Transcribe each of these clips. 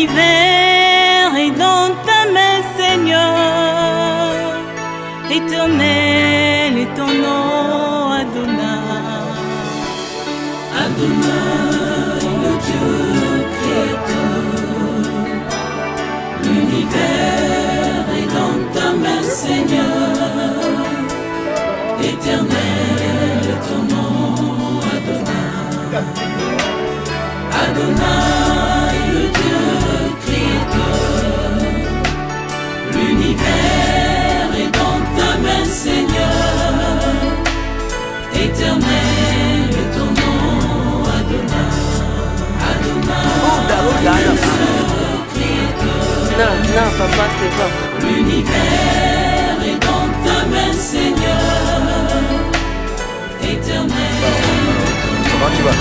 L'univers est dans ta main, Seigneur. Éternel est ton nom, Adonai. Adonai, le Dieu créateur. L'univers est dans ta main, Seigneur. Éternel est ton nom, Adonai. Adonai, le Dieu créateur. L'univers est dans ta main, Seigneur. Éternel est ton nom, Adonai. Adonai, le Dieu créateur. Non, papa, c'est pas. L'univers est dans ta main, Seigneur. Éternel. Comment tu vas?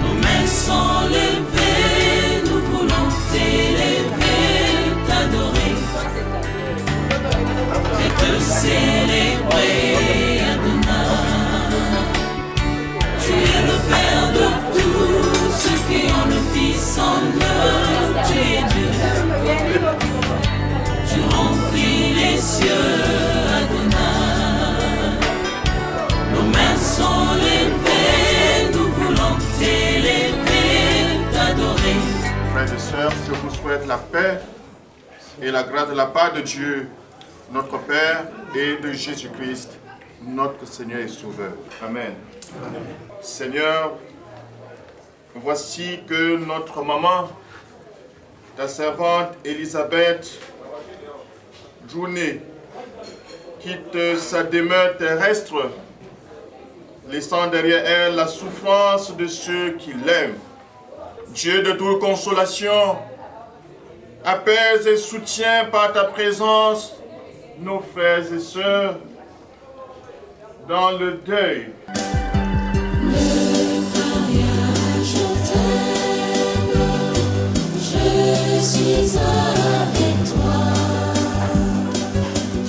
Nos mains sont levées, nous voulons t'élever, t'adorer et te célébrer, Adonai. Tu es le Père de tous ceux qui ont le Fils en eux. Tu es Dieu. Tu remplis les cieux, Adonai. Nos mains sont levées, nous voulons t'élever, t'adorer. Frères et sœurs, je vous souhaite la paix et la grâce de la part de Dieu, notre Père, et de Jésus-Christ, notre Seigneur et Sauveur. Amen. Seigneur, voici que notre maman, ta servante Élisabeth Journée, quitte sa demeure terrestre, laissant derrière elle la souffrance de ceux qui l'aiment. Dieu de toute consolation, apaise et soutiens par ta présence nos frères et sœurs dans le deuil. Je suis avec toi,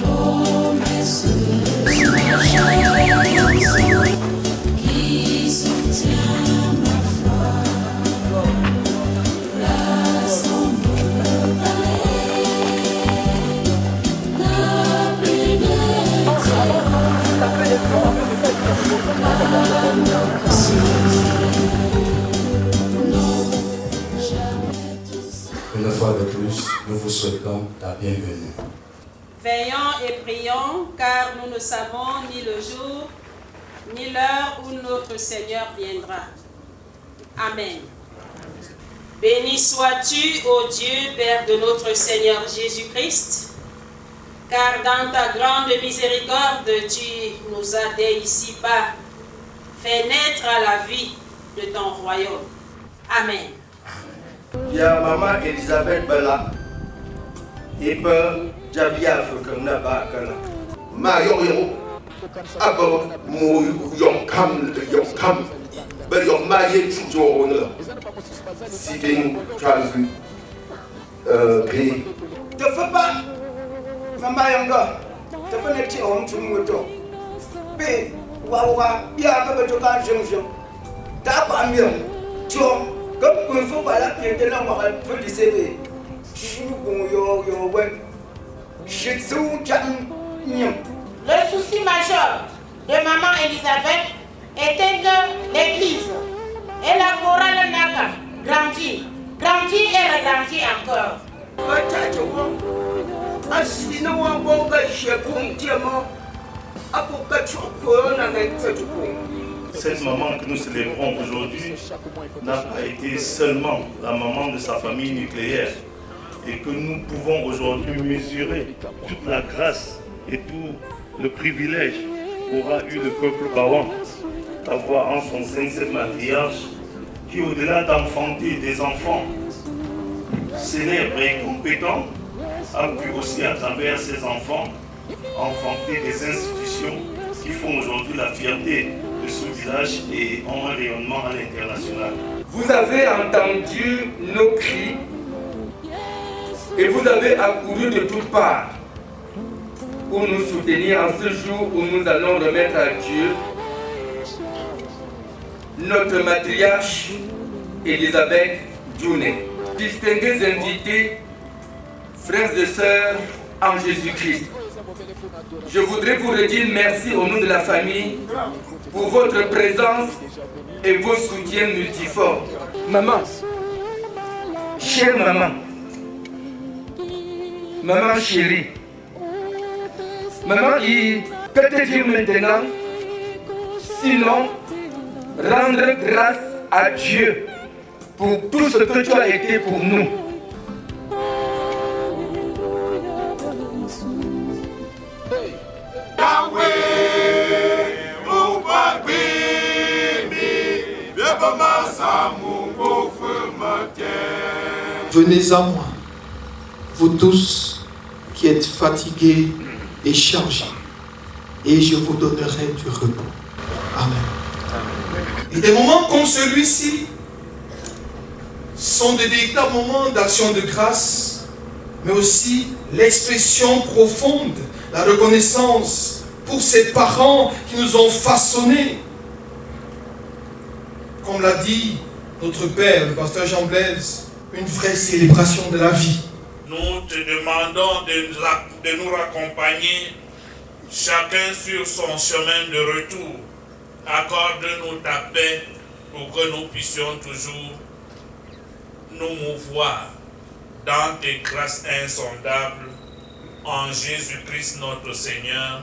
promesse qui soutient ma foi, place en mon palais, n'a plus de Une fois de plus, nous vous souhaitons la bienvenue. Veillons et prions, car nous ne savons ni le jour, ni l'heure où notre Seigneur viendra. Amen. Béni sois-tu, ô Dieu, Père de notre Seigneur Jésus-Christ, car dans ta grande miséricorde, tu nous as dès ici-bas fait naître à la vie de ton royaume. Amen. Ya Maman Elisabeth Bala, et peu Jabia Fukana Bakana. Ma Yong Abo Mo Yong Kam, but your Maye Chujo, seeking transit. The Fapa Mama Yanga, the Fanati on Chumuto. Be Wawa, Yaga to Junction. Dapa Mill, John. Comme il faut pas la piéter là, on va peu de CV. Le souci majeur de maman Elisabeth était que l'église et la chorale Naga grandit et regrandit encore. Cette maman que nous célébrons aujourd'hui n'a pas été seulement la maman de sa famille nucléaire et que nous pouvons aujourd'hui mesurer toute la grâce et tout le privilège qu'aura eu le peuple baouan d'avoir en son sein cette matriarche qui, au-delà d'enfanter des enfants célèbres et compétents, a pu aussi à travers ses enfants enfanter des institutions qui font aujourd'hui la fierté de ce village et ont un rayonnement à l'international. Vous avez entendu nos cris et vous avez accouru de toutes parts pour nous soutenir en ce jour où nous allons remettre à Dieu notre matriarche Elisabeth Djouné. Distingués invités, frères et sœurs en Jésus-Christ, je voudrais vous redire merci au nom de la famille pour votre présence et vos soutiens multiformes. Maman, chère maman, maman chérie, maman, que te dire maintenant, sinon rendre grâce à Dieu pour tout ce que tu as été pour nous. Venez à moi, vous tous qui êtes fatigués et chargés, et je vous donnerai du repos. Amen. Et des moments comme celui-ci sont des véritables moments d'action de grâce, mais aussi l'expression profonde, la reconnaissance pour ces parents qui nous ont façonnés. Comme l'a dit notre père, le pasteur Jean Blaise, une vraie célébration de la vie. Nous te demandons de nous raccompagner chacun sur son chemin de retour. Accorde-nous ta paix pour que nous puissions toujours nous mouvoir dans tes grâces insondables en Jésus-Christ notre Seigneur,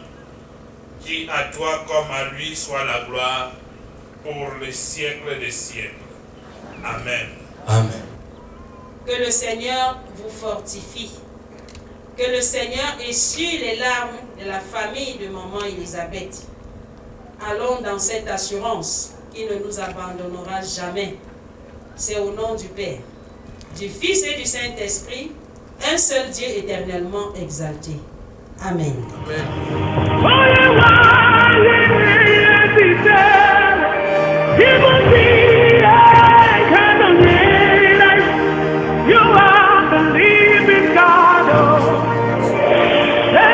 qui à toi comme à lui soit la gloire pour les siècles des siècles. Amen. Amen. Que le Seigneur vous fortifie. Que le Seigneur essuie les larmes de la famille de maman Elisabeth. Allons dans cette assurance qui ne nous abandonnera jamais. C'est au nom du Père, du Fils et du Saint-Esprit, un seul Dieu éternellement exalté. Amen.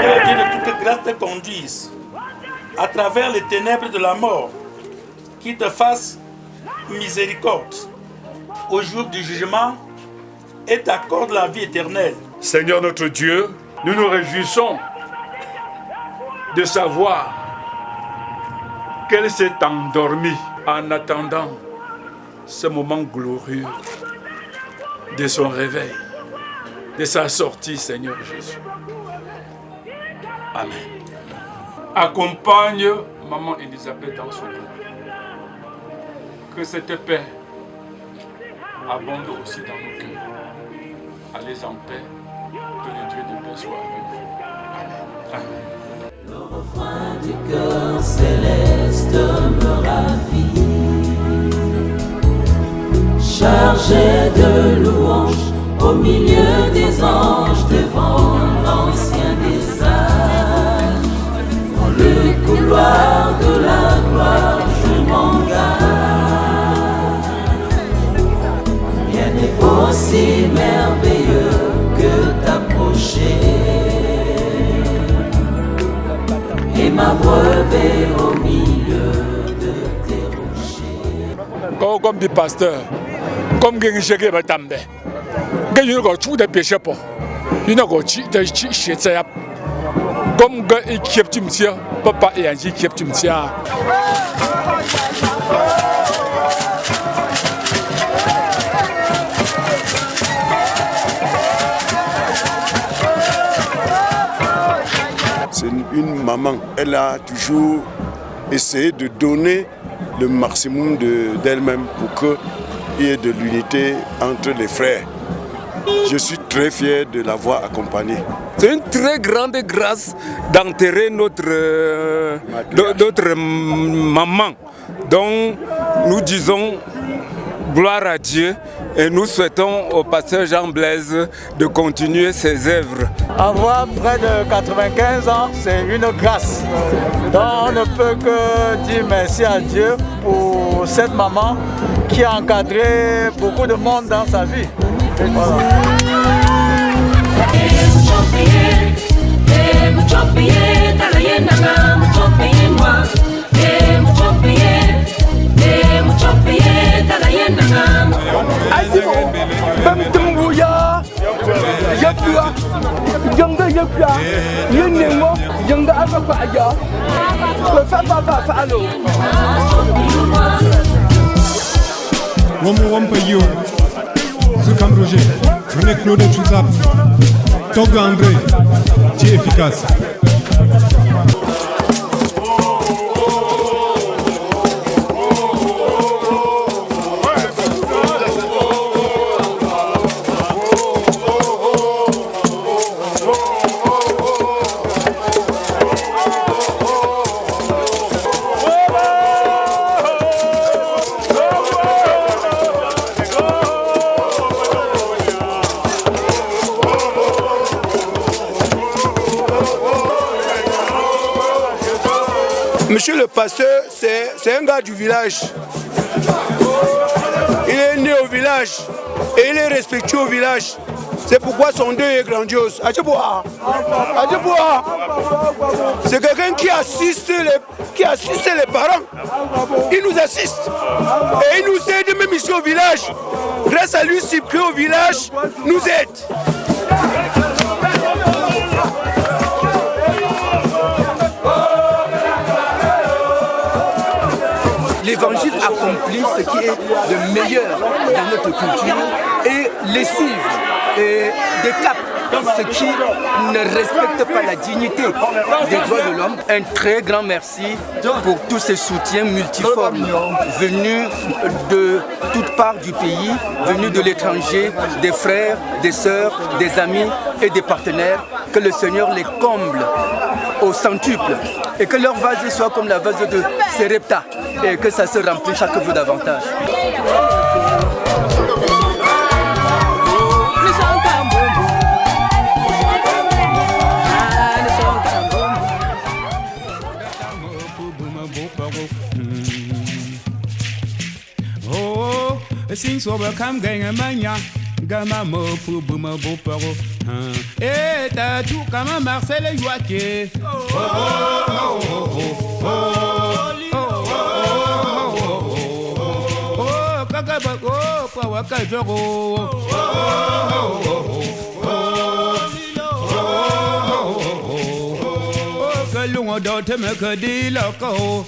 Que Dieu de toute grâce te conduise à travers les ténèbres de la mort, qui te fasse miséricorde au jour du jugement et t'accorde la vie éternelle. Seigneur notre Dieu, nous nous réjouissons de savoir qu'elle s'est endormie en attendant ce moment glorieux de son réveil, de sa sortie, Seigneur Jésus. Amen. Accompagne maman Elisabeth dans son cœur. Que cette paix abonde aussi dans nos cœurs. Allez en paix. Que le Dieu de paix soit avec vous. Amen. Amen. Le refrain du cœur céleste me ravit, chargé de louanges au milieu des anges devant l'ancien des âges. Dans le couloir de la gloire, je m'engage. Rien n'est aussi merveilleux que t'approcher et m'abreuver au milieu de tes rochers. Comme dit pasteur, comme quelqu'un qui va t'amener. Que you go through the bishop, you know go cheat the shit up. Comme que il kept him here, papa et Angie kept him here. C'est une maman, elle a toujours essayé de donner le maximum d'elle-même pour qu'il y ait de l'unité entre les frères. Je suis très fier de l'avoir accompagnée. C'est une très grande grâce d'enterrer notre maman. Donc nous disons gloire à Dieu et nous souhaitons au pasteur Jean Blaise de continuer ses œuvres. Avoir près de 95 ans, c'est une grâce. Donc on ne peut que dire merci à Dieu pour cette maman qui a encadré beaucoup de monde dans sa vie. Voilà. Payo, Zukam Roger, René Claude Chuzap, Togo André, tu es efficace. Monsieur le pasteur, c'est un gars du village. Il est né au village et il est respectueux au village. C'est pourquoi son deuil est grandiose. C'est quelqu'un qui assiste les parents. Il nous assiste. Et il nous aide même ici au village. Grâce à lui, Cyprien au village nous aide. L'évangile accomplit ce qui est le meilleur dans notre culture et lessive et décape ce qui ne respecte pas la dignité des droits de l'homme. Un très grand merci pour tous ces soutiens multiformes venus de toutes parts du pays, venus de l'étranger, des frères, des sœurs, des amis et des partenaires. Que le Seigneur les comble au centuple et que leur vase soit comme la vase de Sérepta et que ça se remplisse chaque jour davantage. Sing so come gang a mania, Gama mo fu buma boparo. Eh, t'as tout comme Marcel et Joaquin. Oh, Kakabago, Pawakajoro. Oh, que l'on doit te me que dit loco.